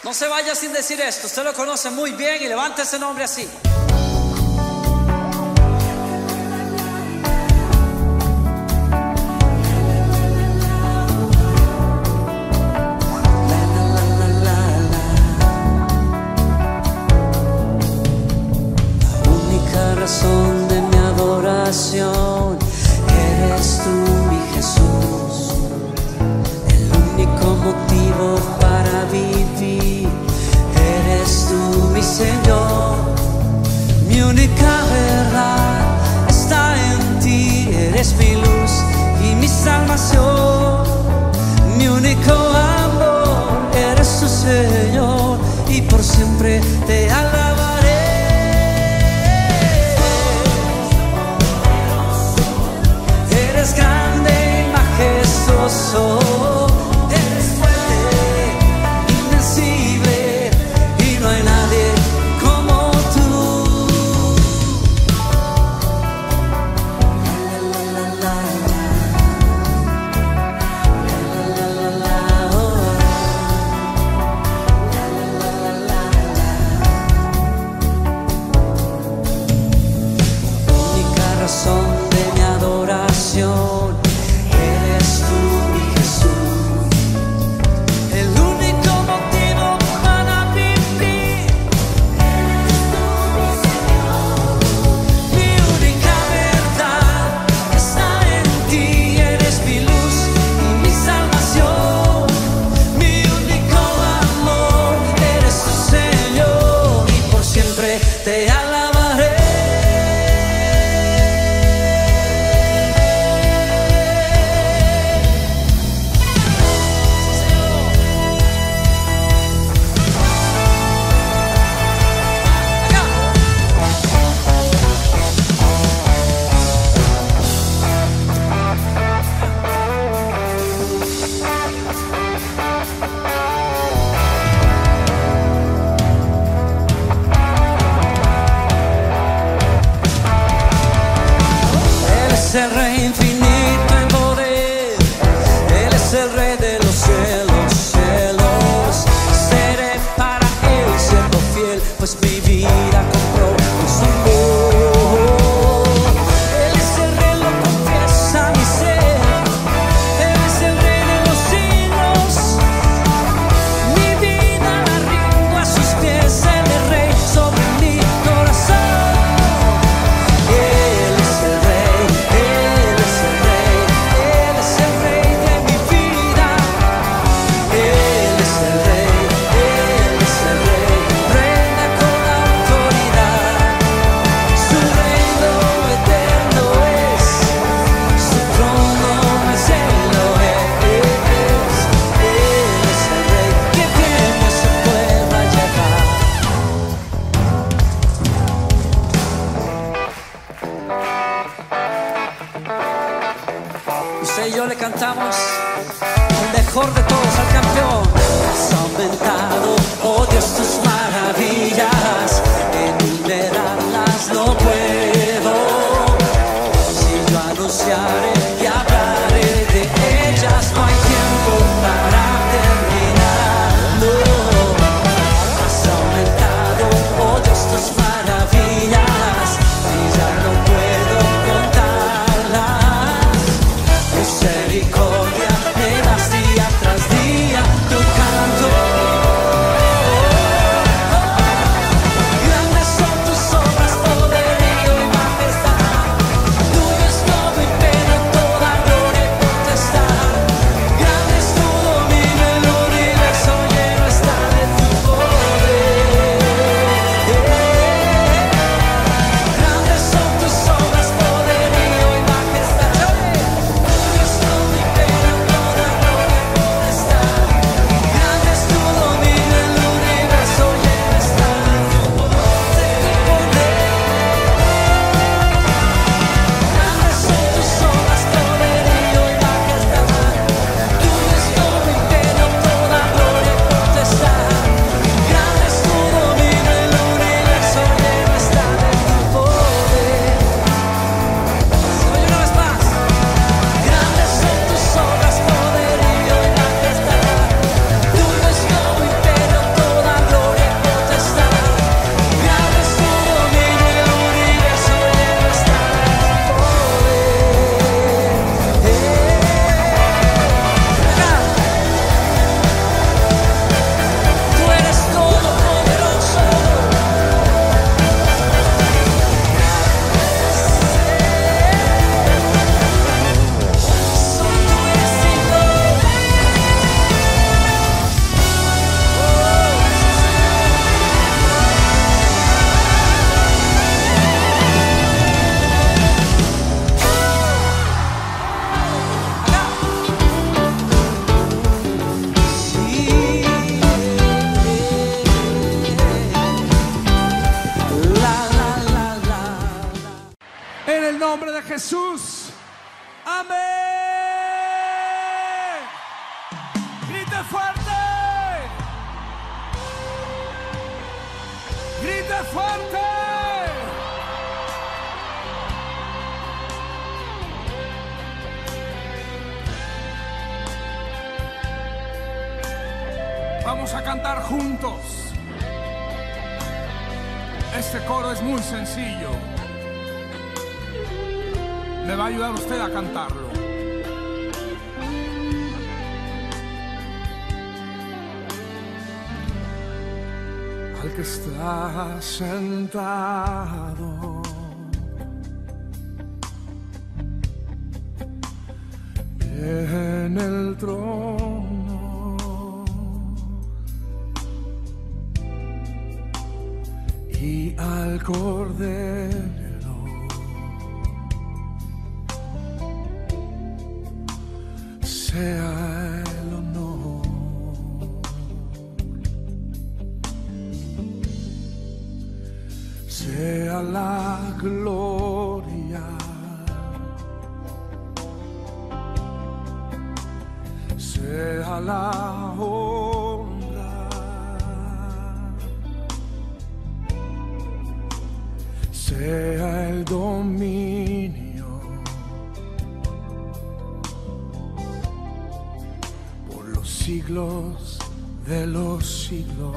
No se vaya sin decir esto. Usted lo conoce muy bien y levante ese nombre así. La única razón de mi adoración eres tú, mi Jesús. El único motivo para vivir eres tú, mi Señor. Mi única verdad está en ti. Eres mi luz y mi salvación. Mi único amor eres tu Señor, y por siempre te alabaré. Eres grande y majestuoso. Razón de mi adoración eres tú, mi Jesús. El único motivo para vivir eres tú, mi Señor. Mi única verdad está en ti. Eres mi luz y mi salvación. Mi único amor eres tu Señor, y por siempre te alabaré. Él es el Rey infinito en poder. Él es el Rey de los cielos, cielos. Seré para Él siervo fiel, pues mi vida compró su amor. Él es el Rey, lo confiesa mi ser. Él es el Rey de los siglos. Mi vida la rindo a sus pies. Él es Rey sobre mi corazón. Él es el Rey, Él es el Rey, Él es el Rey de mi vida. Él es el Rey, Él es el Rey, reina con autoridad. Su reino eterno es, su trono no es cielo es. Él es el Rey que viene a su pueblo a llevar. Usted y yo le cantamos el mejor de todos al campeón. Has aumentado, oh Dios, tus maravillas, enumerarlas no puedo. Si yo anunciaré y hablaré de ellas, no hay tiempo para terminar. No. Has aumentado, oh Dios, tus maravillas, y ya no puedo contarlas. Misericordia me das día tras día, tu canto. juntos. Amén. Grite fuerte. Grite fuerte. Vamos a cantar juntos. Este coro es muy sencillo. Me va a ayudar usted a cantarlo. Al que está sentado en el trono y al Cordero sea el honor, sea la gloria, sea la honra, sea el dominio siglos de los siglos.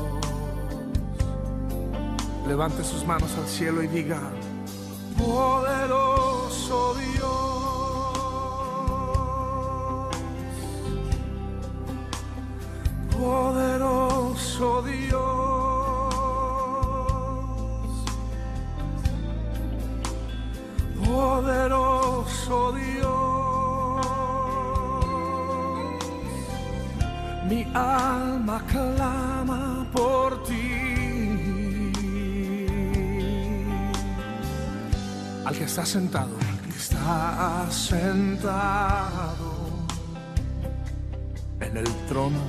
Levante sus manos al cielo y diga: poderoso Dios, poderoso Dios, poderoso Dios. Mi alma clama por ti. Al que está sentado, al que está sentado en el trono,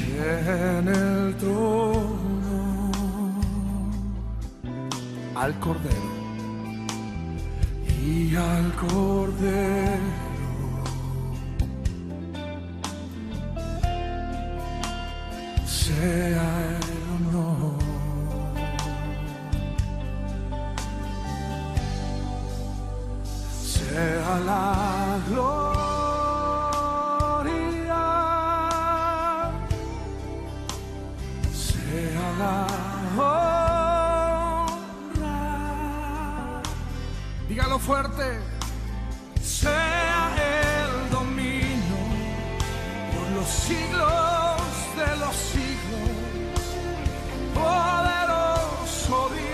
en el trono, al Cordero y al Cordero sea el honor, sea la gloria, sea la honra. Dígalo fuerte. Sea el dominio por los siglos de los siglos. Poderoso Dios,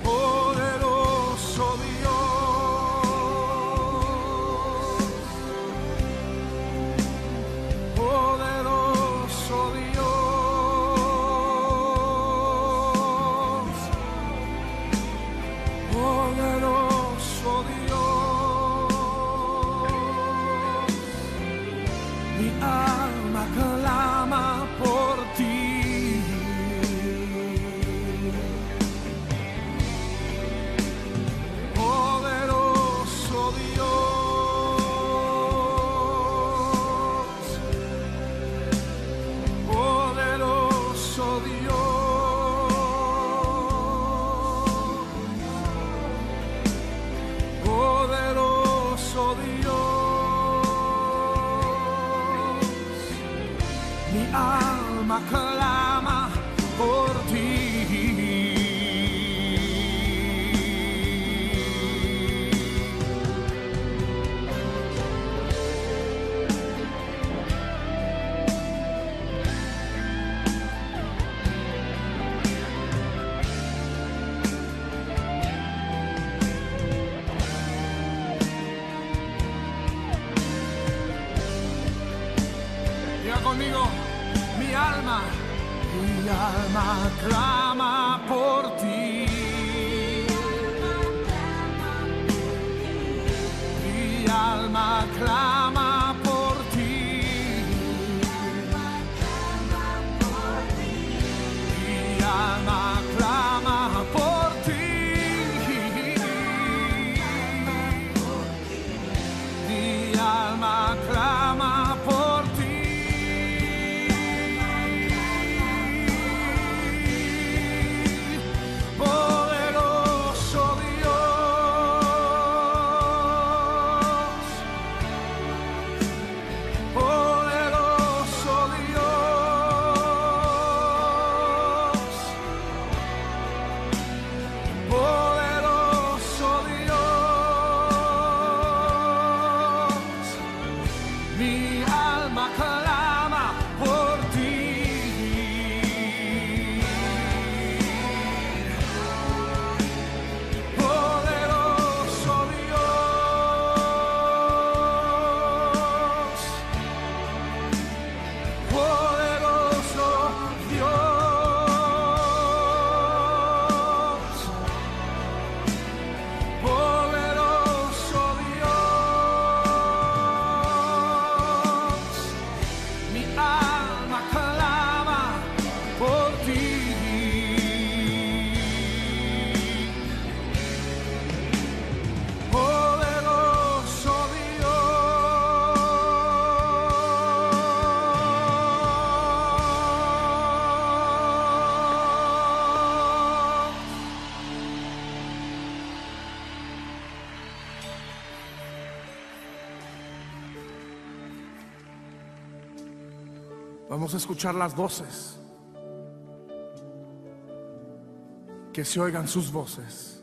poderoso Dios, poderoso Dios, poderoso Dios. Mi alma clama por ti. Poderoso Dios, poderoso Dios, poderoso Dios. Mi alma clama por ti. Diga conmigo: mi alma clama por ti. Mi alma clama por ti. Mi alma clama por ti. Mi alma clama por ti. Poderoso Dios, poderoso Dios, poderoso Dios, mi alma clama por ti. Poderoso Dios, poderoso Dios, poderoso Dios, mi alma clama por ti. Poderoso Dios. Vamos a escuchar las voces. Que se oigan sus voces.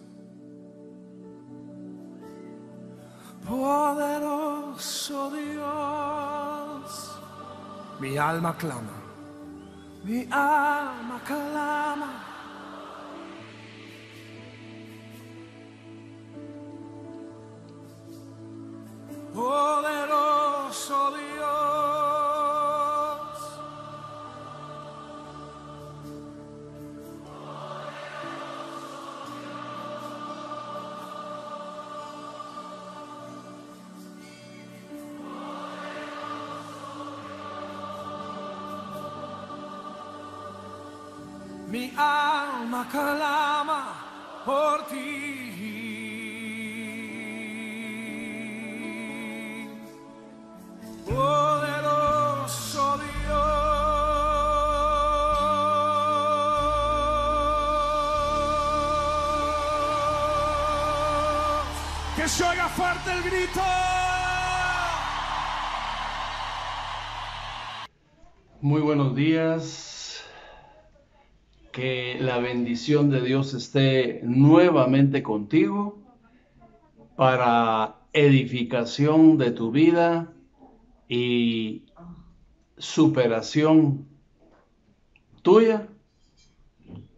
Poderoso Dios, mi alma clama, mi alma clama. Poderoso Dios, mi alma clama por ti. Poderoso Dios, que se oiga fuerte el grito. Muy buenos días, que la bendición de Dios esté nuevamente contigo para edificación de tu vida y superación tuya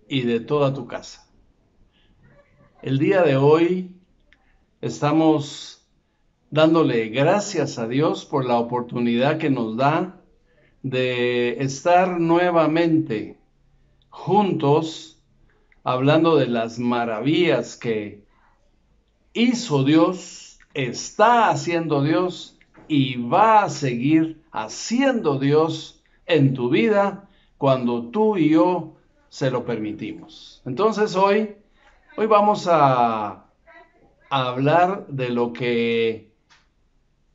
y de toda tu casa. El día de hoy estamos dándole gracias a Dios por la oportunidad que nos da de estar nuevamente juntos hablando de las maravillas que hizo Dios, está haciendo Dios y va a seguir haciendo Dios en tu vida cuando tú y yo se lo permitimos. Entonces hoy vamos a hablar de lo que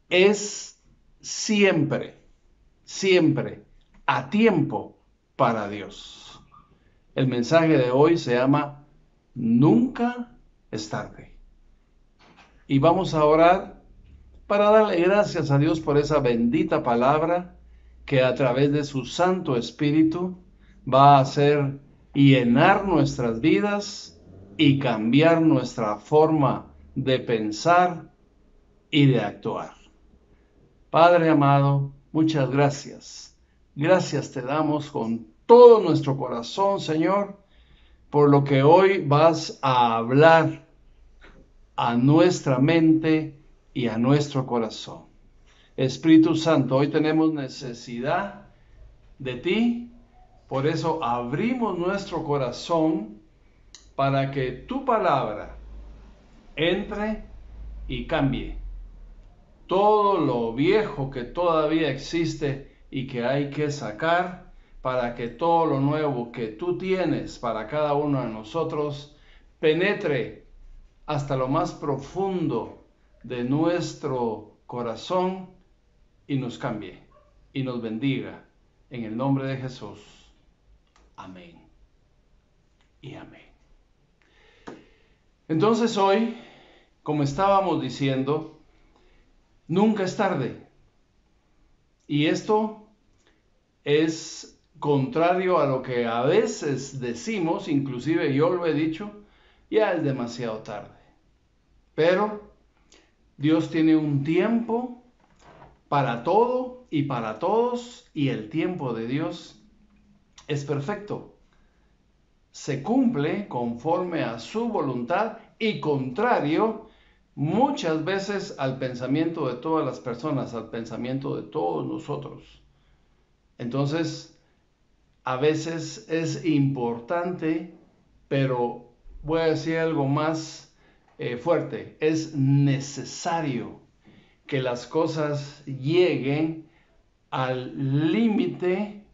es siempre a tiempo para Dios. El mensaje de hoy se llama Nunca es tarde. Y vamos a orar para darle gracias a Dios por esa bendita palabra que a través de su Santo Espíritu va a hacer llenar nuestras vidas y cambiar nuestra forma de pensar y de actuar. Padre amado, muchas gracias. Gracias te damos con todo nuestro corazón, Señor, por lo que hoy vas a hablar a nuestra mente y a nuestro corazón. Espíritu Santo, hoy tenemos necesidad de ti, por eso abrimos nuestro corazón para que tu palabra entre y cambie todo lo viejo que todavía existe y que hay que sacar para que todo lo nuevo que tú tienes para cada uno de nosotros penetre hasta lo más profundo de nuestro corazón y nos cambie y nos bendiga. En el nombre de Jesús. Amén. Y amén. Entonces hoy, como estábamos diciendo, nunca es tarde. Y esto es contrario a lo que a veces decimos, inclusive yo lo he dicho, ya es demasiado tarde. Pero Dios tiene un tiempo para todo y para todos, y el tiempo de Dios es perfecto. Se cumple conforme a su voluntad y contrario muchas veces al pensamiento de todas las personas, al pensamiento de todos nosotros. Entonces, a veces es importante, pero voy a decir algo más fuerte, es necesario que las cosas lleguen al límite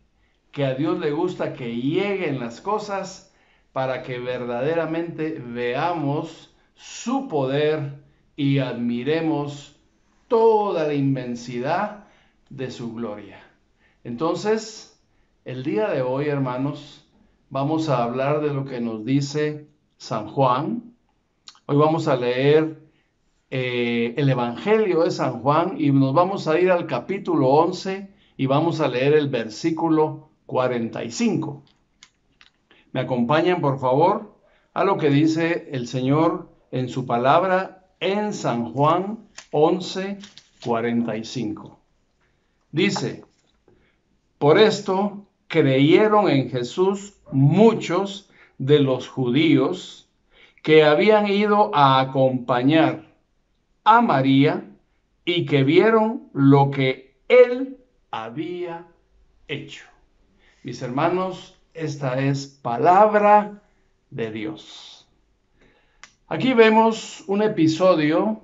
que a Dios le gusta que lleguen las cosas para que verdaderamente veamos su poder y admiremos toda la inmensidad de su gloria. Entonces, el día de hoy, hermanos, vamos a hablar de lo que nos dice San Juan. Hoy vamos a leer el Evangelio de San Juan y nos vamos a ir al capítulo 11 y vamos a leer el versículo 45. ¿Me acompañan, por favor, a lo que dice el Señor en su palabra en San Juan 11, 45? Dice: por esto creyeron en Jesús muchos de los judíos que habían ido a acompañar a María y que vieron lo que él había hecho. Mis hermanos, esta es palabra de Dios. Aquí vemos un episodio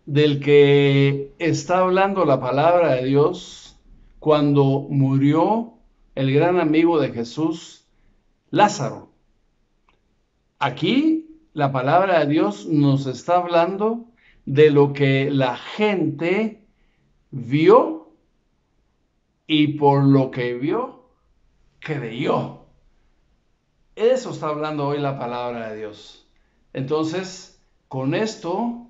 del que está hablando la palabra de Dios cuando murió el gran amigo de Jesús, Lázaro. Aquí la palabra de Dios nos está hablando de lo que la gente vio y por lo que vio, creyó. Eso está hablando hoy la palabra de Dios. Entonces, con esto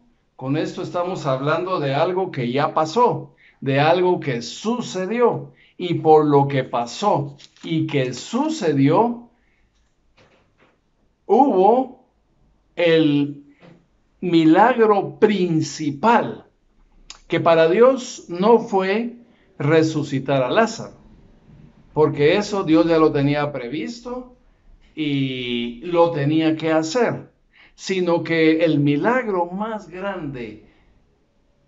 estamos hablando de algo que ya pasó, de algo que sucedió. Y por lo que pasó y que sucedió, hubo el milagro principal, que para Dios no fue resucitar a Lázaro, porque eso Dios ya lo tenía previsto y lo tenía que hacer, sino que el milagro más grande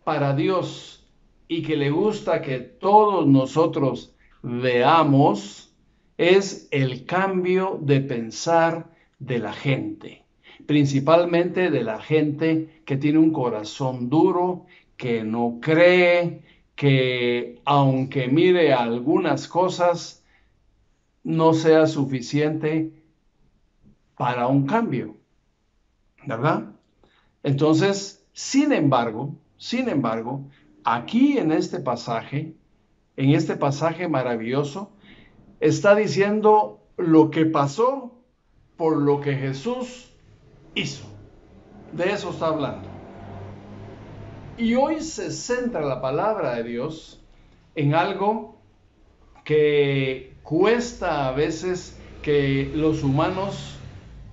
para Dios y que le gusta que todos nosotros veamos es el cambio de pensar de la gente, principalmente de la gente que tiene un corazón duro, que no cree, que aunque mire algunas cosas, no sea suficiente para un cambio, ¿verdad? Entonces, sin embargo, aquí en este pasaje maravilloso, está diciendo lo que pasó por lo que Jesús hizo. De eso está hablando. Y hoy se centra la palabra de Dios en algo que cuesta a veces que los humanos,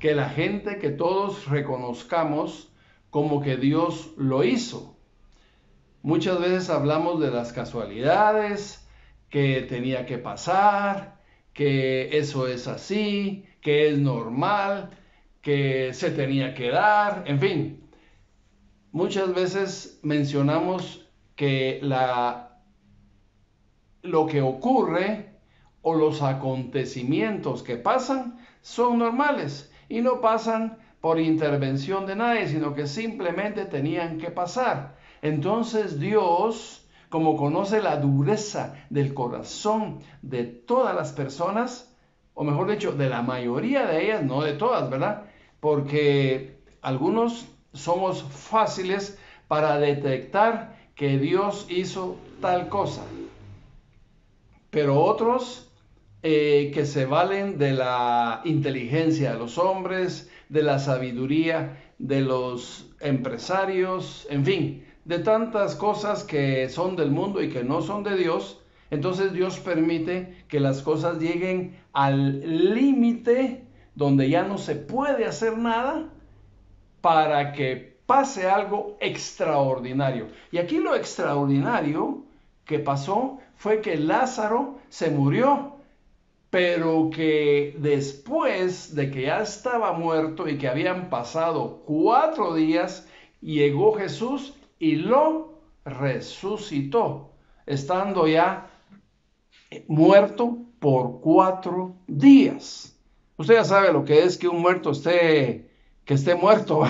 que la gente, que todos reconozcamos como que Dios lo hizo. Muchas veces hablamos de las casualidades, que tenía que pasar, que eso es así, que es normal, que se tenía que dar, en fin. Muchas veces mencionamos que lo que ocurre o los acontecimientos que pasan son normales y no pasan por intervención de nadie, sino que simplemente tenían que pasar. Entonces Dios como conoce la dureza del corazón de todas las personas, o mejor dicho, de la mayoría de ellas, no de todas, ¿verdad? Porque algunos somos fáciles para detectar que Dios hizo tal cosa, pero otros que se valen de la inteligencia de los hombres, de la sabiduría de los empresarios, en fin, de tantas cosas que son del mundo y que no son de Dios. Entonces Dios permite que las cosas lleguen al límite donde ya no se puede hacer nada para que pase algo extraordinario. Y aquí lo extraordinario que pasó fue que Lázaro se murió, pero que después de que ya estaba muerto y que habían pasado 4 días, llegó Jesús y lo resucitó, estando ya muerto por 4 días. Usted ya sabe lo que es que un muerto esté muerto,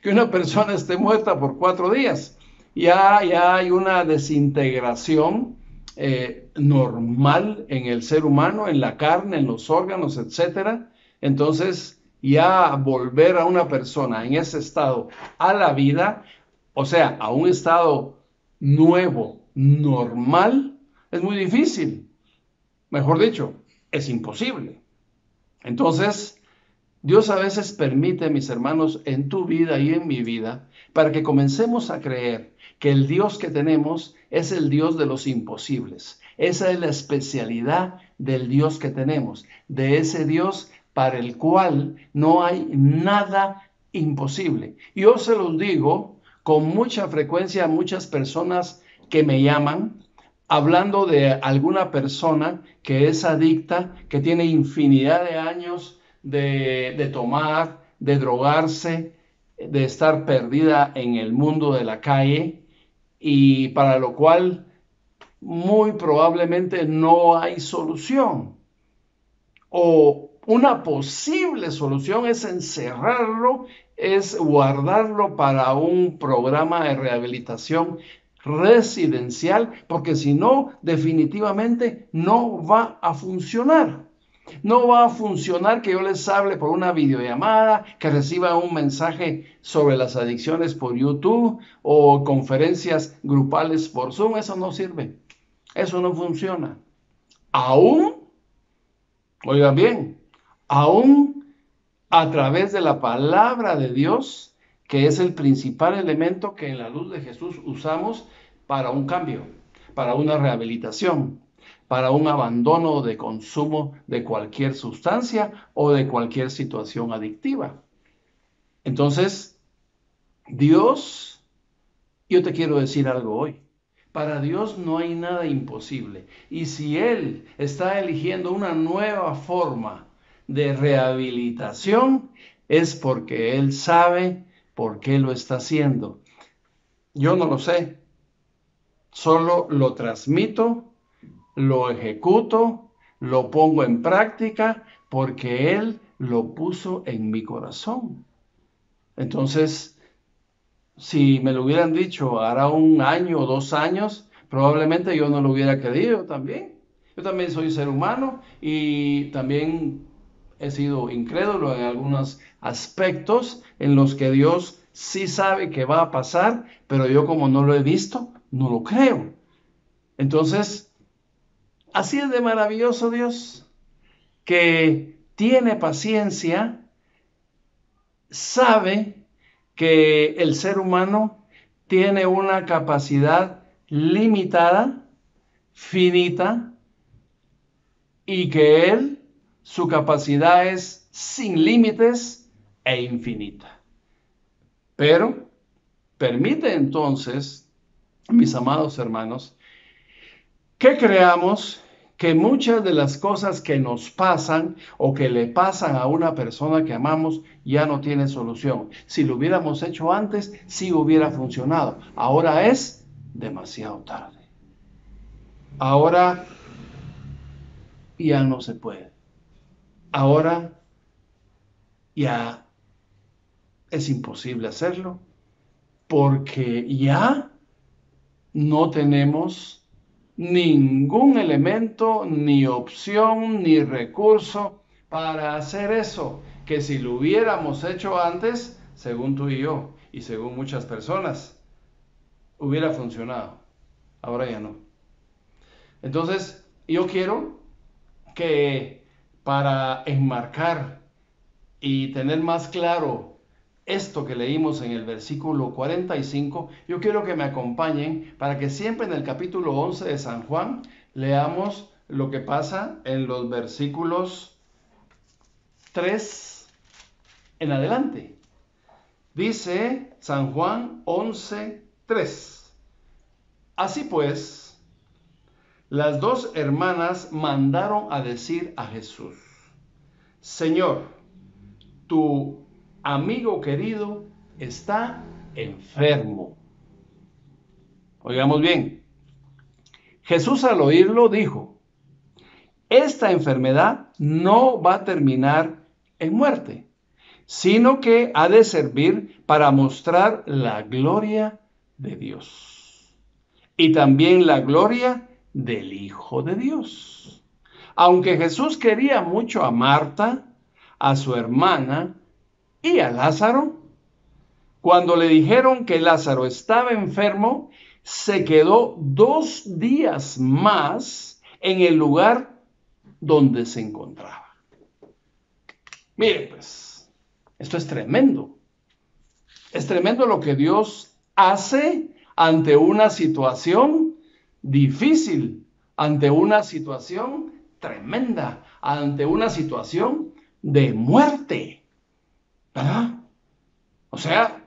que una persona esté muerta por 4 días. Ya hay una desintegración normal en el ser humano, en la carne, en los órganos, etcétera. Entonces, ya volver a una persona en ese estado a la vida, o sea, a un estado nuevo, normal, es muy difícil. Mejor dicho, es imposible. Entonces, Dios a veces permite, mis hermanos, en tu vida y en mi vida, para que comencemos a creer que el Dios que tenemos es el Dios de los imposibles. Esa es la especialidad del Dios que tenemos, de ese Dios para el cual no hay nada imposible. Yo se los digo con mucha frecuencia a muchas personas que me llaman, hablando de alguna persona que es adicta, que tiene infinidad de años de tomar, de drogarse, de estar perdida en el mundo de la calle, y para lo cual muy probablemente no hay solución. O una posible solución es encerrarlo, es guardarlo para un programa de rehabilitación residencial, porque si no, definitivamente no va a funcionar. No va a funcionar que yo les hable por una videollamada, que reciba un mensaje sobre las adicciones por YouTube o conferencias grupales por Zoom. Eso no sirve. Eso no funciona. Aún, oigan bien, aún a través de la palabra de Dios, que es el principal elemento que en la luz de Jesús usamos para un cambio, para una rehabilitación, para un abandono de consumo de cualquier sustancia o de cualquier situación adictiva. Entonces, Dios, yo te quiero decir algo hoy. Para Dios no hay nada imposible. Y si Él está eligiendo una nueva forma de rehabilitación, es porque Él sabe por qué lo está haciendo. Yo no lo sé. Solo lo transmito, lo ejecuto, lo pongo en práctica, porque Él lo puso en mi corazón. Entonces, si me lo hubieran dicho hará 1 año o 2 años, probablemente yo no lo hubiera creído también. Yo también soy ser humano y también he sido incrédulo en algunos aspectos en los que Dios sí sabe que va a pasar, pero yo como no lo he visto, no lo creo. Entonces, así es de maravilloso Dios, que tiene paciencia, sabe que el ser humano tiene una capacidad limitada, finita, y que Él, su capacidad es sin límites e infinita. Pero permite entonces, mis amados hermanos, que creamos que muchas de las cosas que nos pasan o que le pasan a una persona que amamos ya no tienen solución. Si lo hubiéramos hecho antes, sí hubiera funcionado. Ahora es demasiado tarde. Ahora ya no se puede. Ahora ya es imposible hacerlo porque ya no tenemos ningún elemento, ni opción, ni recurso para hacer eso, que si lo hubiéramos hecho antes, según tú y yo, y según muchas personas, hubiera funcionado. Ahora ya no. Entonces, yo quiero que para enmarcar y tener más claro esto que leímos en el versículo 45, yo quiero que me acompañen para que siempre en el capítulo 11 de San Juan leamos lo que pasa en los versículos 3 en adelante. Dice San Juan 11:3. Así pues, las dos hermanas mandaron a decir a Jesús: Señor, tu amigo querido está enfermo. Oigamos bien. Jesús al oírlo dijo: esta enfermedad no va a terminar en muerte, sino que ha de servir para mostrar la gloria de Dios y también la gloria del Hijo de Dios. Aunque Jesús quería mucho a Marta, a su hermana y a Lázaro, cuando le dijeron que Lázaro estaba enfermo, se quedó 2 días más en el lugar donde se encontraba. Mire, pues, esto es tremendo. Es tremendo lo que Dios hace ante una situación difícil, ante una situación tremenda, ante una situación de muerte, ¿verdad? O sea,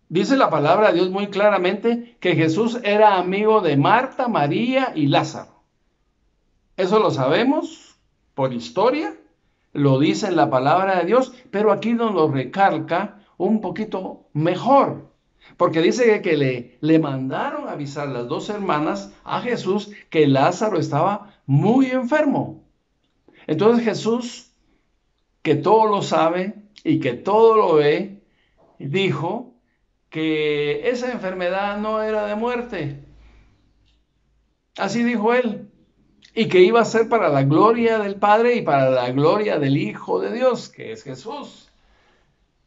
dice la palabra de Dios muy claramente que Jesús era amigo de Marta, María y Lázaro. Eso lo sabemos por historia, lo dice en la palabra de Dios, pero aquí nos lo recalca un poquito mejor, porque dice que le mandaron a avisar las dos hermanas a Jesús que Lázaro estaba muy enfermo. Entonces Jesús, que todo lo sabe y que todo lo ve, dijo que esa enfermedad no era de muerte. Así dijo él. Y que iba a ser para la gloria del Padre y para la gloria del Hijo de Dios, que es Jesús.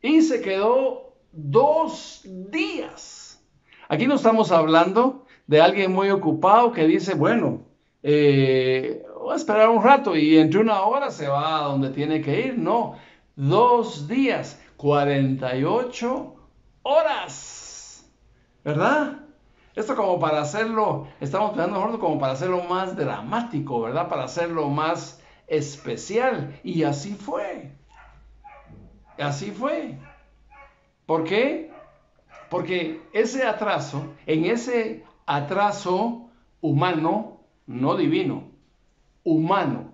Y se quedó 2 días. Aquí no estamos hablando de alguien muy ocupado que dice, bueno, voy a esperar un rato y entre 1 hora se va a donde tiene que ir. No, 2 días, 48 horas, ¿verdad? Esto como para hacerlo, estamos pensando mejor como para hacerlo más dramático, ¿verdad? Para hacerlo más especial. Y así fue. Así fue. ¿Por qué? Porque en ese atraso humano, no divino, humano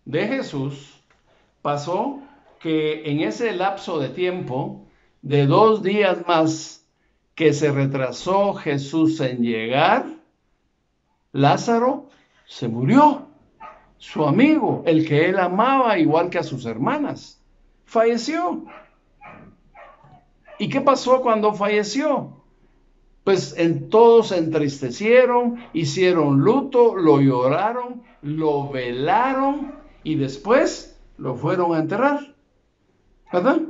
de Jesús, pasó que en ese lapso de tiempo de 2 días más que se retrasó Jesús en llegar, Lázaro se murió. Su amigo, el que él amaba igual que a sus hermanas, falleció. ¿Y qué pasó cuando falleció? Pues todos se entristecieron, hicieron luto, lo lloraron, lo velaron y después lo fueron a enterrar. ¿Verdad?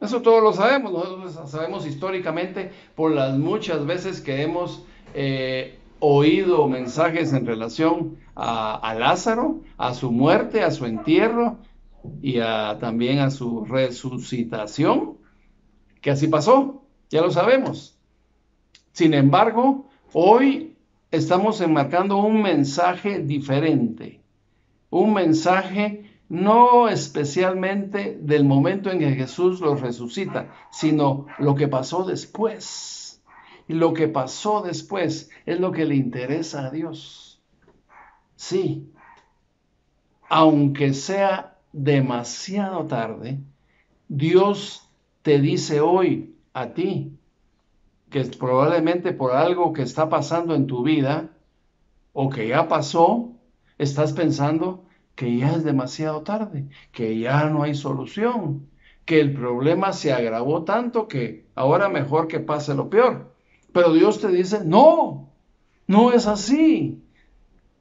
Eso todos lo sabemos. Nosotros sabemos históricamente por las muchas veces que hemos oído mensajes en relación a Lázaro, a su muerte, a su entierro y también a su resucitación, que así pasó, ya lo sabemos. Sin embargo, hoy estamos enmarcando un mensaje diferente, un mensaje no especialmente del momento en que Jesús los resucita, sino lo que pasó después. Y lo que pasó después es lo que le interesa a Dios. Sí, aunque sea demasiado tarde, Dios te dice hoy a ti que probablemente por algo que está pasando en tu vida o que ya pasó, estás pensando que ya es demasiado tarde, que ya no hay solución, que el problema se agravó tanto que ahora mejor que pase lo peor. Pero Dios te dice, no, no es así.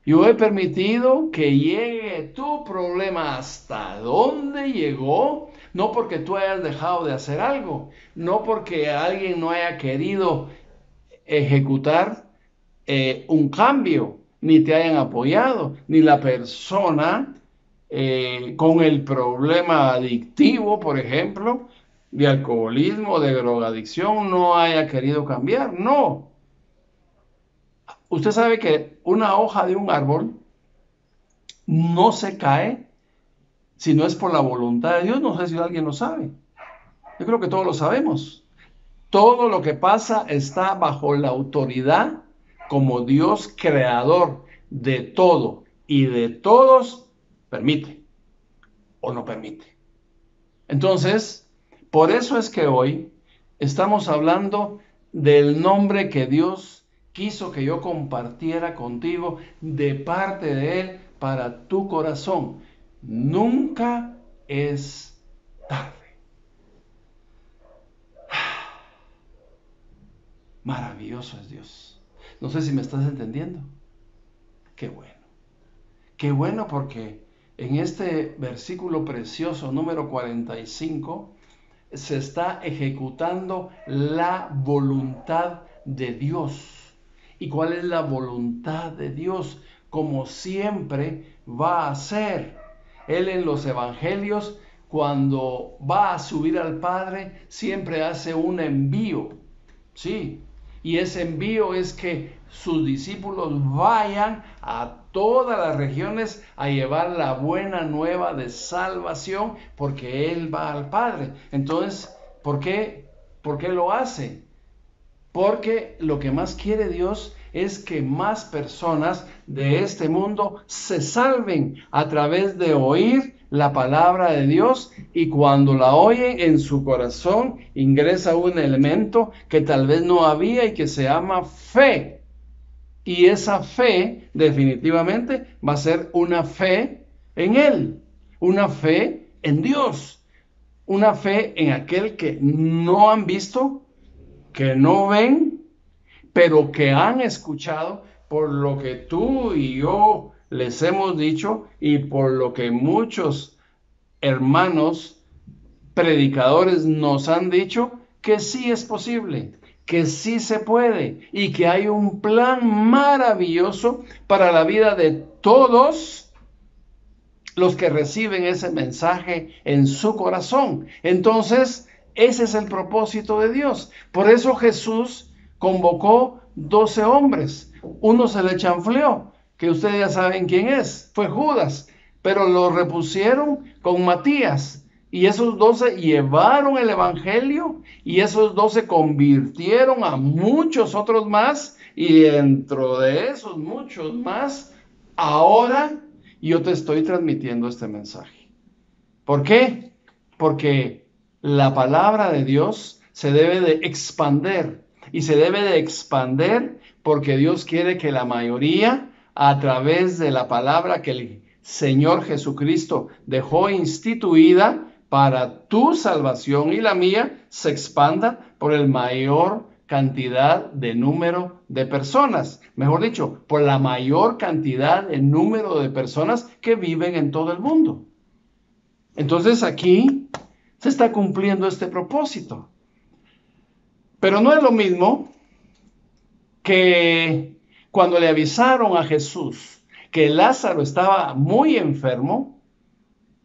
Yo he permitido que llegue tu problema hasta donde llegó, no porque tú hayas dejado de hacer algo, no porque alguien no haya querido ejecutar un cambio, ni te hayan apoyado, ni la persona con el problema adictivo, por ejemplo, de alcoholismo, de drogadicción, no haya querido cambiar, no. Usted sabe que una hoja de un árbol no se cae si no es por la voluntad de Dios. No sé si alguien lo sabe. Yo creo que todos lo sabemos. Todo lo que pasa está bajo la autoridad como Dios creador de todo y de todos permite o no permite. Entonces, por eso es que hoy estamos hablando del nombre que Dios quiso que yo compartiera contigo de parte de Él para tu corazón. Nunca es tarde. Maravilloso es Dios. No sé si me estás entendiendo. Qué bueno. Qué bueno, porque en este versículo precioso número 45 se está ejecutando la voluntad de Dios. ¿Y cuál es la voluntad de Dios? Como siempre va a hacer. Él en los evangelios, cuando va a subir al Padre, siempre hace un envío. Sí. Y ese envío es que sus discípulos vayan a todas las regiones a llevar la buena nueva de salvación, porque Él va al Padre. Entonces, ¿por qué lo hace? Porque lo que más quiere Dios es que más personas de este mundo se salven a través de oír la palabra de Dios, y cuando la oyen en su corazón ingresa un elemento que tal vez no había y que se llama fe. Y esa fe definitivamente va a ser una fe en Él, una fe en Dios, una fe en aquel que no han visto, que no ven, pero que han escuchado por lo que tú y yo les hemos dicho y por lo que muchos hermanos predicadores nos han dicho, que sí es posible, que sí se puede y que hay un plan maravilloso para la vida de todos los que reciben ese mensaje en su corazón. Entonces, ese es el propósito de Dios. Por eso Jesús convocó 12 hombres. Uno se le chanfleó, que ustedes ya saben quién es, fue Judas, pero lo repusieron con Matías. Y esos 12 llevaron el evangelio, y esos 12 convirtieron a muchos otros más, y dentro de esos muchos más, ahora yo te estoy transmitiendo este mensaje. ¿Por qué? Porque la palabra de Dios se debe de expander, y se debe de expander porque Dios quiere que la mayoría, a través de la palabra que el Señor Jesucristo dejó instituida para tu salvación y la mía, se expanda por el mayor cantidad de número de personas. Mejor dicho, por la mayor cantidad de número de personas que viven en todo el mundo. Entonces aquí se está cumpliendo este propósito. Pero no es lo mismo que cuando le avisaron a Jesús que Lázaro estaba muy enfermo,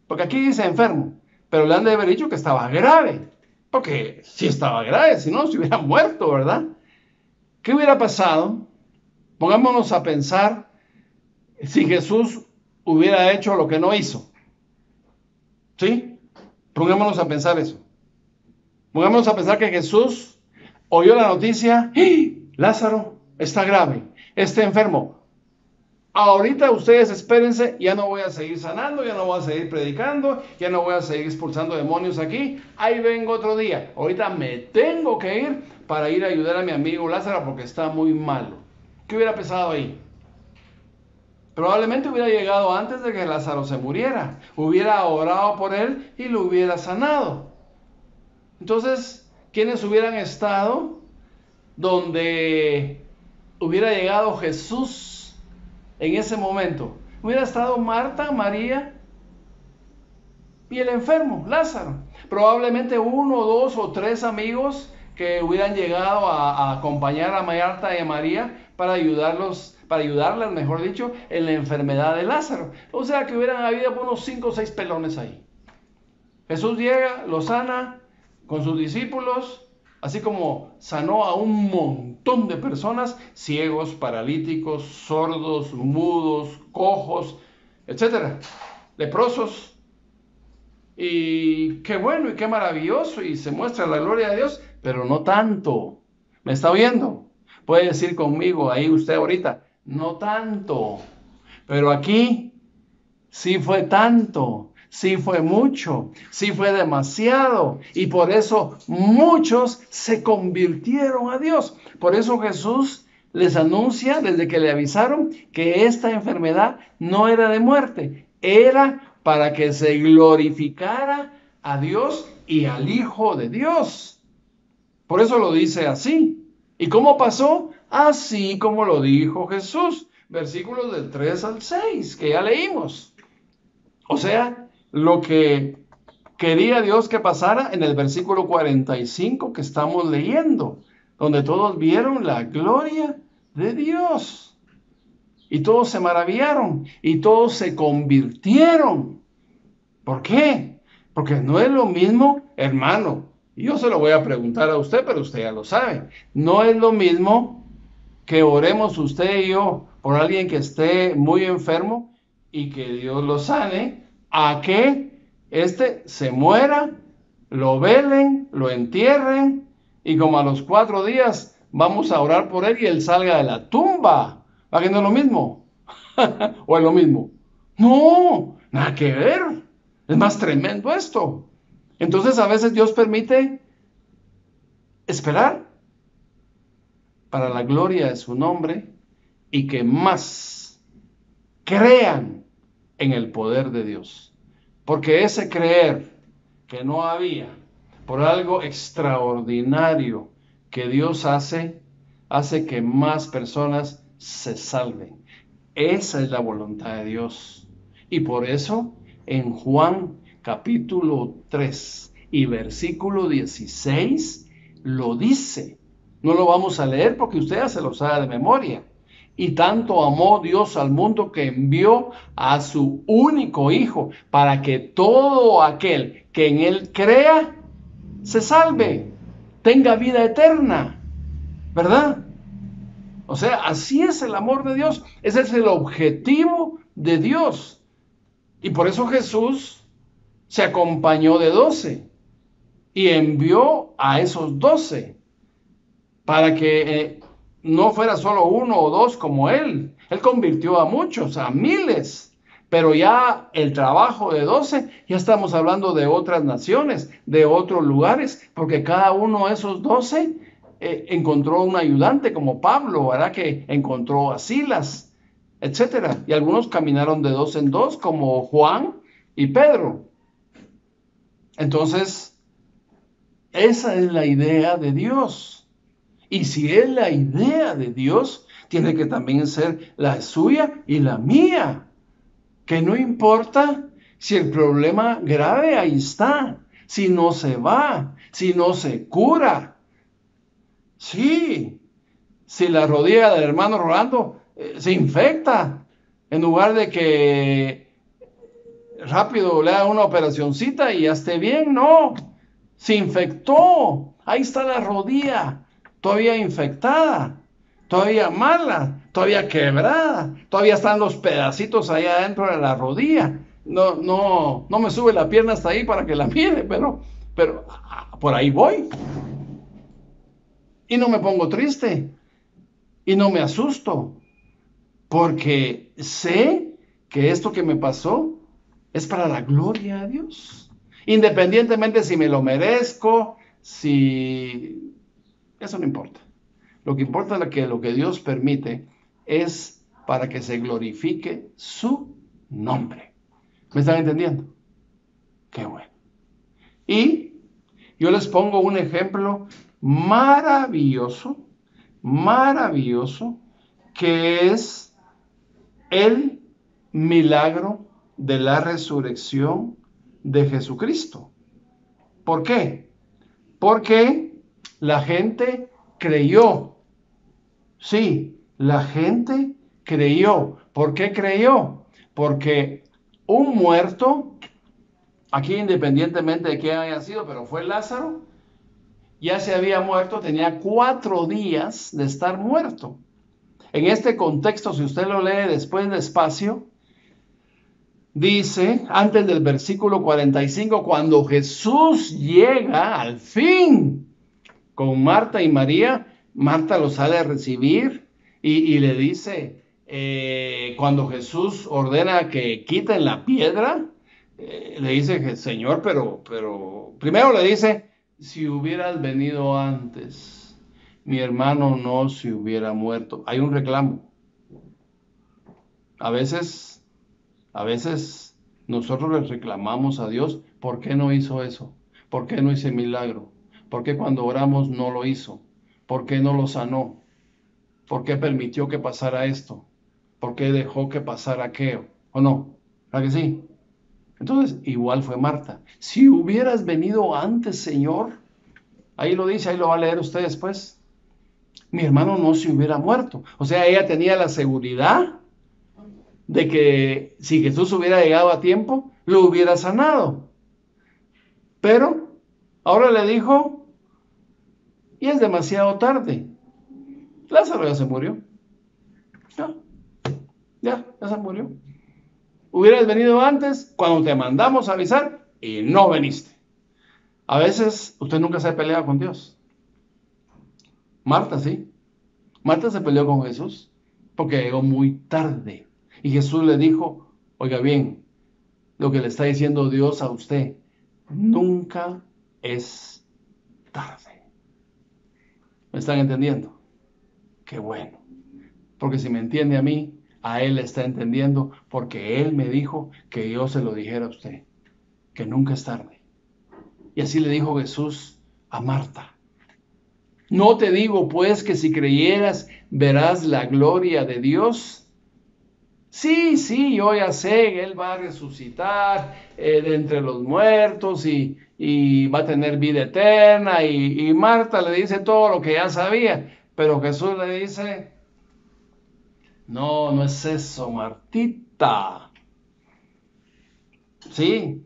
porque aquí dice enfermo, pero le han de haber dicho que estaba grave, porque si estaba grave, si no, se hubiera muerto, ¿verdad? ¿Qué hubiera pasado? Pongámonos a pensar si Jesús hubiera hecho lo que no hizo. ¿Sí? Pongámonos a pensar eso. Pongámonos a pensar que Jesús oyó la noticia: ¡Ah! Lázaro está grave, está enfermo. Ahorita ustedes espérense, ya no voy a seguir sanando, ya no voy a seguir predicando, ya no voy a seguir expulsando demonios aquí. Ahí vengo otro día. Ahorita me tengo que ir para ir a ayudar a mi amigo Lázaro porque está muy malo. ¿Qué hubiera pasado ahí? Probablemente hubiera llegado antes de que Lázaro se muriera. Hubiera orado por él y lo hubiera sanado. Entonces, ¿quiénes hubieran estado donde hubiera llegado Jesús en ese momento? Hubiera estado Marta, María y el enfermo, Lázaro. Probablemente 1, 2 o 3 amigos que hubieran llegado a acompañar a Marta y a María para ayudarlas, mejor dicho, en la enfermedad de Lázaro. O sea que hubieran habido unos 5 o 6 pelones ahí. Jesús llega, lo sana con sus discípulos, así como sanó a un montón de personas, ciegos, paralíticos, sordos, mudos, cojos, etcétera, leprosos. Y qué bueno y qué maravilloso, y se muestra la gloria de Dios, pero no tanto. ¿Me está oyendo? Puede decir conmigo ahí usted ahorita, no tanto. Pero aquí sí fue tanto, sí fue mucho, sí fue demasiado. Y por eso muchos se convirtieron a Dios. Por eso Jesús les anuncia desde que le avisaron que esta enfermedad no era de muerte, era para que se glorificara a Dios y al Hijo de Dios. Por eso lo dice así. ¿Y cómo pasó? Así como lo dijo Jesús. Versículos del 3 al 6, que ya leímos. O sea, lo que quería Dios que pasara en el versículo 45 que estamos leyendo, donde todos vieron la gloria de Dios. Y todos se maravillaron y todos se convirtieron. ¿Por qué? Porque no es lo mismo, hermano. Y yo se lo voy a preguntar a usted, pero usted ya lo sabe. No es lo mismo que oremos usted y yo por alguien que esté muy enfermo y que Dios lo sane, a que éste se muera, lo velen, lo entierren y como a los 4 días vamos a orar por él y él salga de la tumba. ¿Va que no es lo mismo? ¿O es lo mismo? No, nada que ver. Es más tremendo esto. Entonces a veces Dios permite esperar para la gloria de su nombre y que más crean en el poder de Dios. Porque ese creer que no había por algo extraordinario que Dios hace que más personas se salven. Esa es la voluntad de Dios. Y por eso en Juan capítulo 3 y versículo 16 lo dice. No lo vamos a leer porque usted ya se lo sabe de memoria. Y tanto amó Dios al mundo que envió a su único Hijo para que todo aquel que en Él crea se salve, tenga vida eterna. ¿Verdad? O sea, así es el amor de Dios. Ese es el objetivo de Dios. Y por eso Jesús se acompañó de 12 y envió a esos 12 para que no fuera solo 1 o 2 como Él. Él convirtió a muchos, a miles. Pero ya el trabajo de 12, ya estamos hablando de otras naciones, de otros lugares, porque cada uno de esos 12 encontró un ayudante como Pablo, ¿verdad? Que encontró a Silas, etcétera. Y algunos caminaron de 2 en 2 como Juan y Pedro. Entonces, esa es la idea de Dios. Y si es la idea de Dios, tiene que también ser la suya y la mía. Que no importa si el problema grave ahí está, si no se va, si no se cura. Sí, si la rodilla del hermano Rolando se infecta, en lugar de que rápido le haga una operacioncita y ya esté bien, no, se infectó, ahí está la rodilla, todavía infectada, todavía mala, todavía quebrada, todavía están los pedacitos ahí adentro de la rodilla. No me sube la pierna hasta ahí para que la mire, pero por ahí voy. Y no me pongo triste y no me asusto, porque sé que esto que me pasó es para la gloria de Dios. Independientemente si me lo merezco, si... Eso no importa. Lo que importa es que lo que Dios permite es para que se glorifique su nombre. ¿Me están entendiendo? Qué bueno. Y yo les pongo un ejemplo maravilloso maravilloso que es el milagro de la resurrección de Jesucristo. ¿Por qué? Porque la gente creyó. Sí, la gente creyó. ¿Por qué creyó? Porque un muerto, aquí independientemente de quién haya sido, pero fue Lázaro, ya se había muerto, tenía 4 días de estar muerto. En este contexto, si usted lo lee después despacio, dice, antes del versículo 45, cuando Jesús llega al fin con Marta y María, Marta lo sale a recibir y le dice, cuando Jesús ordena que quiten la piedra, le dice, Señor, pero, primero le dice, si hubieras venido antes, mi hermano no se hubiera muerto. Hay un reclamo. A veces nosotros le reclamamos a Dios, ¿por qué no hizo eso? ¿Por qué no hizo el milagro? ¿Por qué cuando oramos no lo hizo? ¿Por qué no lo sanó? ¿Por qué permitió que pasara esto? ¿Por qué dejó que pasara aquello? ¿O no? ¿Verdad que sí? Entonces, igual fue Marta. Si hubieras venido antes, Señor, ahí lo dice, ahí lo va a leer usted después, mi hermano no se hubiera muerto. O sea, ella tenía la seguridad de que si Jesús hubiera llegado a tiempo, lo hubiera sanado. Pero ahora le dijo, y es demasiado tarde. Lázaro ya se murió. Ya se murió. Hubieras venido antes cuando te mandamos a avisar y no veniste. A veces usted nunca se ha peleado con Dios. Marta sí. Marta se peleó con Jesús porque llegó muy tarde. Y Jesús le dijo, oiga bien, lo que le está diciendo Dios a usted, nunca es tarde. ¿Me están entendiendo? Qué bueno. Porque si me entiende a mí, a él le está entendiendo, porque él me dijo que yo se lo dijera a usted, que nunca es tarde. Y así le dijo Jesús a Marta. No te digo pues que si creyeras verás la gloria de Dios. Sí, yo ya sé que él va a resucitar de entre los muertos y va a tener vida eterna. Y Marta le dice todo lo que ya sabía, pero Jesús le dice, no es eso, Martita. Sí,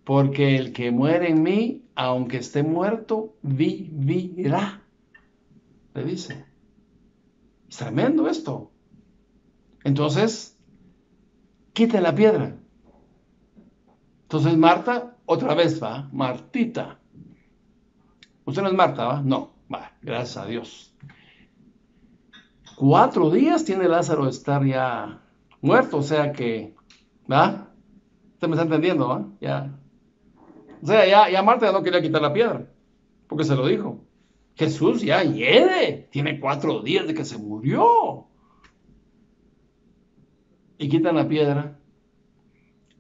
porque el que muere en mí, aunque esté muerto, vivirá. Le dice. Es tremendo esto. Entonces, quita la piedra. Entonces Marta, otra vez va, Martita. Usted no es Marta, ¿va? No, va, gracias a Dios. 4 días tiene Lázaro de estar ya muerto, o sea que, ¿va? Usted me está entendiendo, ¿va? Ya. O sea, ya Marta ya no quería quitar la piedra, porque se lo dijo. Jesús ya hiede, tiene 4 días de que se murió. Y quitan la piedra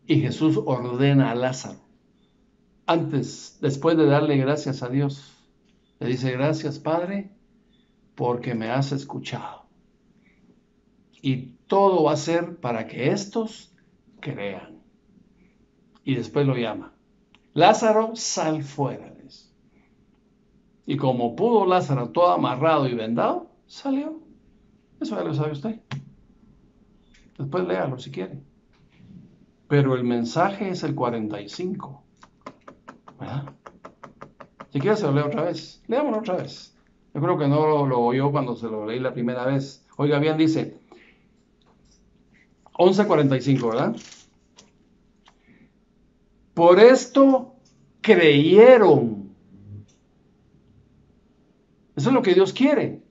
y Jesús ordena a Lázaro. Después de darle gracias a Dios, le dice, gracias Padre, porque me has escuchado. Y todo va a ser para que estos crean. Y después lo llama. Lázaro, sal fuera. Y como pudo Lázaro todo amarrado y vendado, salió. Eso ya lo sabe usted. Después léalo si quiere. Pero el mensaje es el 45. ¿Verdad? Si quiere se lo leo otra vez. Leámoslo otra vez. Yo creo que no lo oyó cuando se lo leí la primera vez. Oiga bien, dice 11:45, ¿verdad? Por esto creyeron. Eso es lo que Dios quiere.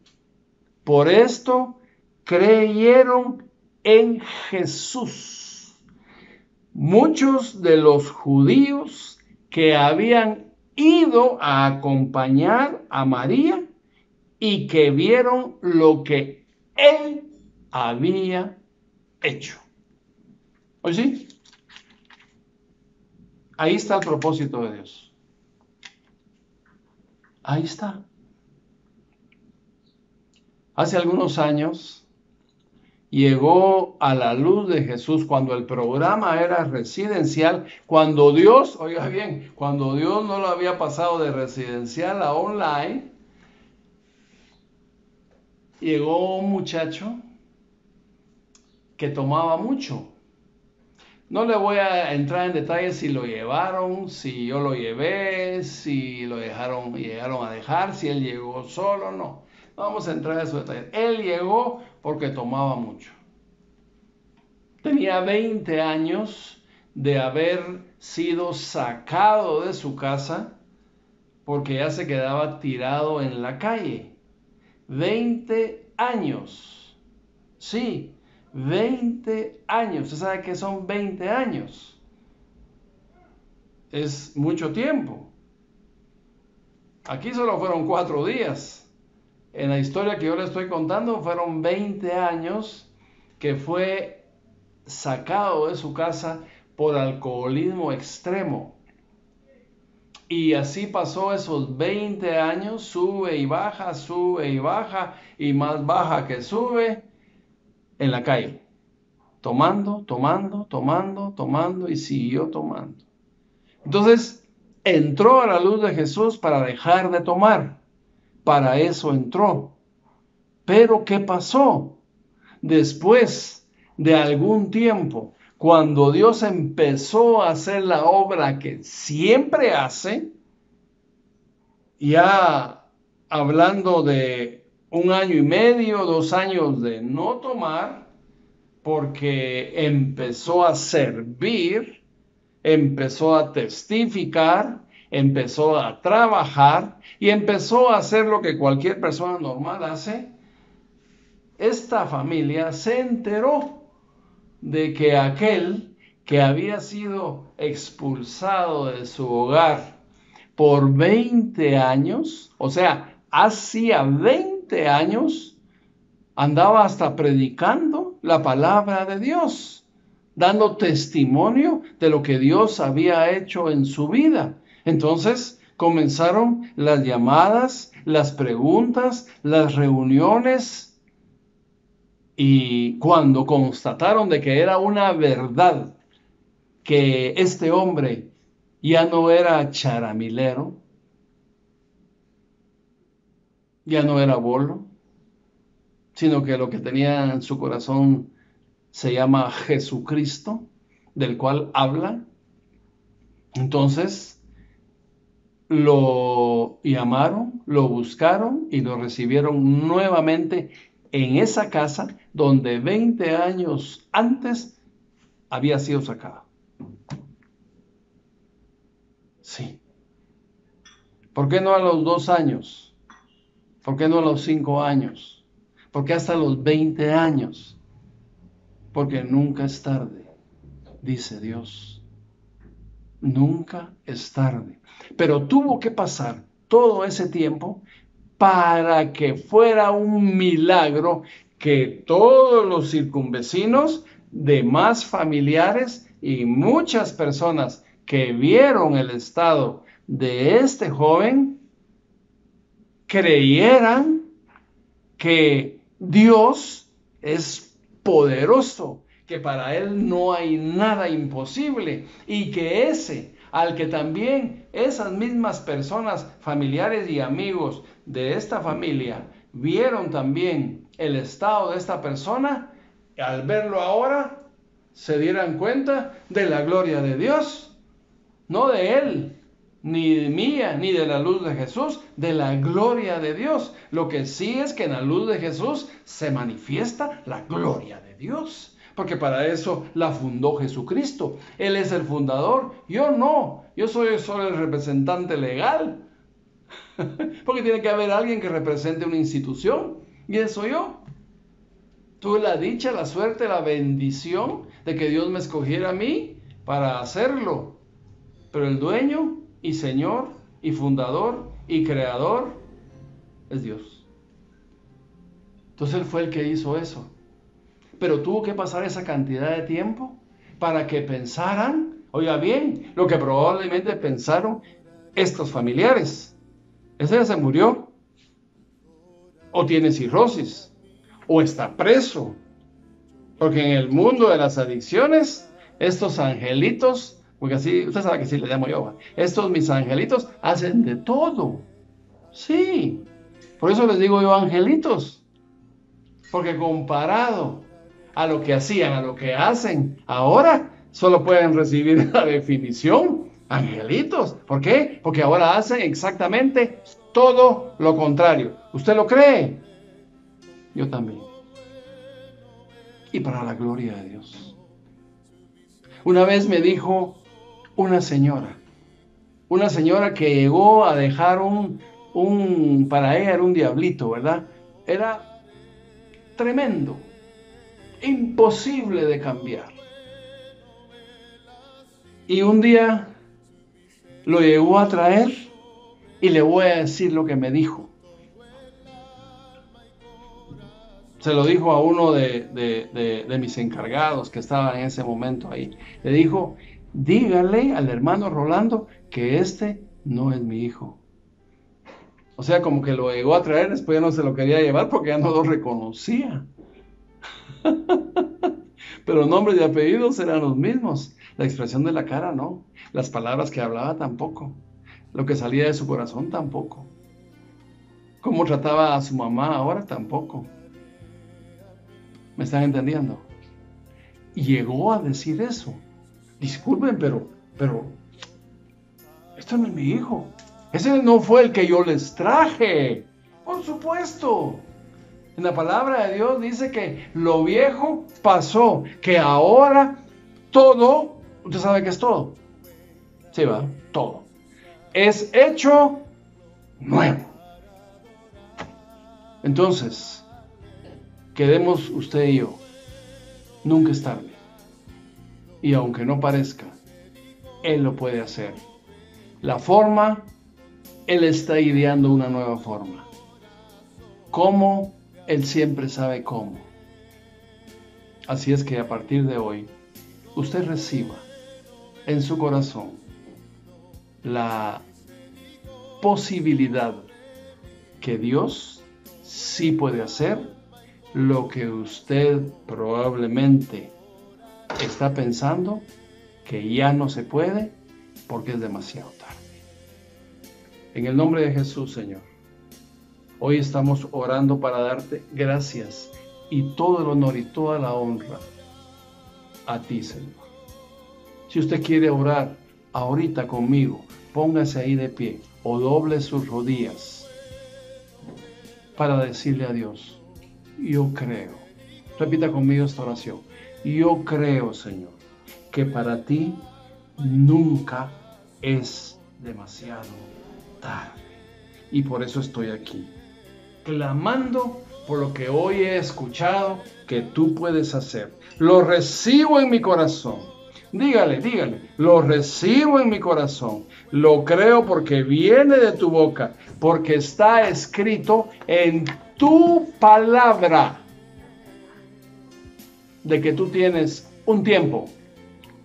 Por esto creyeron en Jesús. Muchos de los judíos que habían ido a acompañar a María y que vieron lo que él había hecho. ¿Oye sí? Ahí está el propósito de Dios. Ahí está. hace algunos años, llegó a la luz de Jesús cuando el programa era residencial, cuando Dios, oiga bien, cuando Dios no lo había pasado de residencial a online, llegó un muchacho que tomaba mucho. No le voy a entrar en detalles si lo llevaron, si yo lo llevé, si lo llegaron a dejar, si él llegó solo, no. No vamos a entrar en esos detalles. Él llegó porque tomaba mucho. Tenía 20 años de haber sido sacado de su casa porque ya se quedaba tirado en la calle. 20 años. Sí, 20 años. ¿Usted sabe qué son 20 años? Es mucho tiempo. Aquí solo fueron 4 días. En la historia que yo le estoy contando fueron 20 años que fue sacado de su casa por alcoholismo extremo. Y así pasó esos 20 años, sube y baja, y más baja que sube, en la calle. Tomando, y siguió tomando. Entonces, entró a la luz de Jesús para dejar de tomar. Para eso entró. Pero, ¿qué pasó? Después de algún tiempo, cuando Dios empezó a hacer la obra que siempre hace, ya hablando de 1 año y medio, 2 años de no tomar, porque empezó a servir, empezó a testificar, empezó a trabajar y empezó a hacer lo que cualquier persona normal hace. Esta familia se enteró de que aquel que había sido expulsado de su hogar por 20 años, o sea, hacía 20 años, andaba hasta predicando la palabra de Dios, dando testimonio de lo que Dios había hecho en su vida. Entonces comenzaron las llamadas, las preguntas, las reuniones. Y cuando constataron de que era una verdad, que este hombre ya no era charamilero, ya no era bolo, sino que lo que tenía en su corazón se llama Jesucristo, del cual habla. Entonces lo llamaron, lo buscaron y lo recibieron nuevamente en esa casa donde 20 años antes había sido sacado. Sí. ¿Por qué no a los 2 años? ¿Por qué no a los 5 años? ¿Por qué hasta los 20 años? Porque nunca es tarde, dice Dios. Nunca es tarde. Pero tuvo que pasar todo ese tiempo para que fuera un milagro que todos los circunvecinos, demás familiares y muchas personas que vieron el estado de este joven creyeran que Dios es poderoso, que para él no hay nada imposible y que ese al que también esas mismas personas, familiares y amigos de esta familia, vieron también el estado de esta persona, al verlo ahora, se dieran cuenta de la gloria de Dios, no de él, ni de mía, ni de la luz de Jesús, de la gloria de Dios. Lo que sí es que en la luz de Jesús se manifiesta la gloria de Dios. Porque para eso la fundó Jesucristo. Él es el fundador, yo no. Yo soy solo el representante legal. Porque tiene que haber alguien que represente una institución. Y eso soy yo. Tuve la dicha, la suerte, la bendición de que Dios me escogiera a mí para hacerlo. Pero el dueño y Señor y fundador y creador es Dios. Entonces Él fue el que hizo eso. Pero tuvo que pasar esa cantidad de tiempo para que pensaran, oiga bien, lo que probablemente pensaron estos familiares. Ese ya se murió. o tiene cirrosis, o está preso. Porque en el mundo de las adicciones, estos angelitos, porque así, usted sabe que sí le llamo yo, estos mis angelitos hacen de todo. Sí, por eso les digo yo angelitos. Porque comparado a lo que hacían, a lo que hacen ahora, solo pueden recibir la definición angelitos. ¿Por qué? Porque ahora hacen exactamente todo lo contrario. ¿Usted lo cree? Yo también. Y para la gloria de Dios. Una vez me dijo una señora que llegó a dejar para ella era un diablito, ¿verdad? Era tremendo, imposible de cambiar. Y un día lo llegó a traer y le voy a decir lo que me dijo. Se lo dijo a uno de mis encargados que estaba en ese momento ahí. Le dijo, dígale al hermano Rolando que este no es mi hijo. O sea, como que lo llegó a traer, después ya no se lo quería llevar porque ya no lo reconocía. Pero nombres y apellidos eran los mismos. La expresión de la cara no. Las palabras que hablaba tampoco. Lo que salía de su corazón tampoco. Cómo trataba a su mamá ahora tampoco. ¿Me están entendiendo? Y llegó a decir eso. Disculpen, pero esto no es mi hijo. Ese no fue el que yo les traje. Por supuesto. En la palabra de Dios dice que lo viejo pasó, que ahora todo, usted sabe que es todo. Sí, va, todo. Es hecho nuevo. Entonces, quedemos usted y yo. Nunca es tarde. Y aunque no parezca, Él lo puede hacer. La forma, Él está ideando una nueva forma. ¿Cómo? Él siempre sabe cómo. Así es que a partir de hoy, usted reciba en su corazón la posibilidad que Dios sí puede hacer lo que usted probablemente está pensando que ya no se puede porque es demasiado tarde. En el nombre de Jesús, Señor, hoy estamos orando para darte gracias y todo el honor y toda la honra a ti, Señor. Si usted quiere orar ahorita conmigo, póngase ahí de pie o doble sus rodillas para decirle a Dios, yo creo. Repita conmigo esta oración. Yo creo, Señor, que para ti nunca es demasiado tarde. Y por eso estoy aquí, clamando por lo que hoy he escuchado que tú puedes hacer. Lo recibo en mi corazón. Dígale, lo recibo en mi corazón. Lo creo porque viene de tu boca, porque está escrito en tu palabra de que tú tienes un tiempo,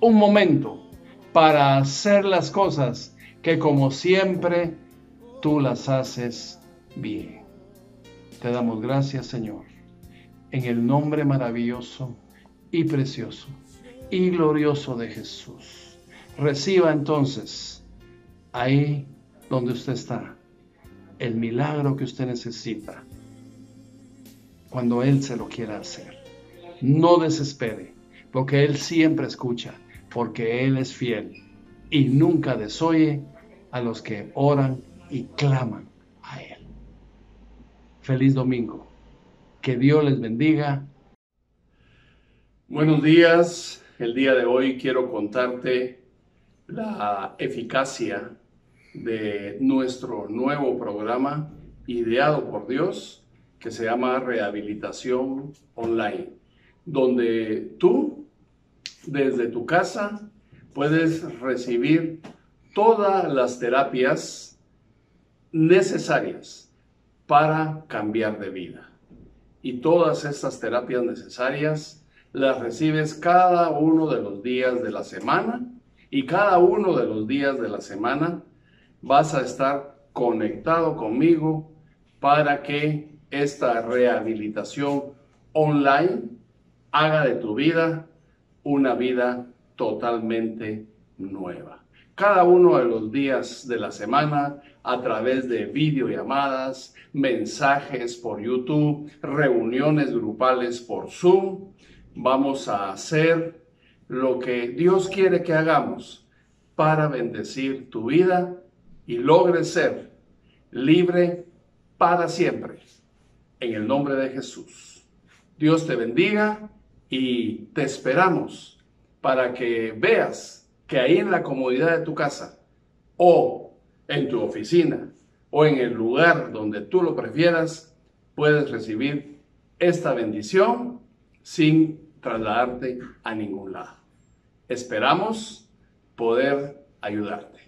un momento para hacer las cosas que como siempre tú las haces bien. Te damos gracias, Señor, en el nombre maravilloso y precioso y glorioso de Jesús. Reciba entonces, ahí donde usted está, el milagro que usted necesita cuando Él se lo quiera hacer. No desespere, porque Él siempre escucha, porque Él es fiel y nunca desoye a los que oran y claman a Él. Feliz domingo. Que Dios les bendiga. Buenos días. El día de hoy quiero contarte la eficacia de nuestro nuevo programa ideado por Dios que se llama Rehabilitación Online, donde tú desde tu casa puedes recibir todas las terapias necesarias para cambiar de vida. Y todas estas terapias necesarias las recibes cada uno de los días de la semana, y cada uno de los días de la semana vas a estar conectado conmigo para que esta rehabilitación online haga de tu vida una vida totalmente nueva. Cada uno de los días de la semana, a través de videollamadas, mensajes por YouTube, reuniones grupales por Zoom, vamos a hacer lo que Dios quiere que hagamos para bendecir tu vida y logres ser libre para siempre. En el nombre de Jesús. Dios te bendiga y te esperamos para que veas que ahí en la comodidad de tu casa o en tu oficina o en el lugar donde tú lo prefieras, puedes recibir esta bendición sin trasladarte a ningún lado. Esperamos poder ayudarte.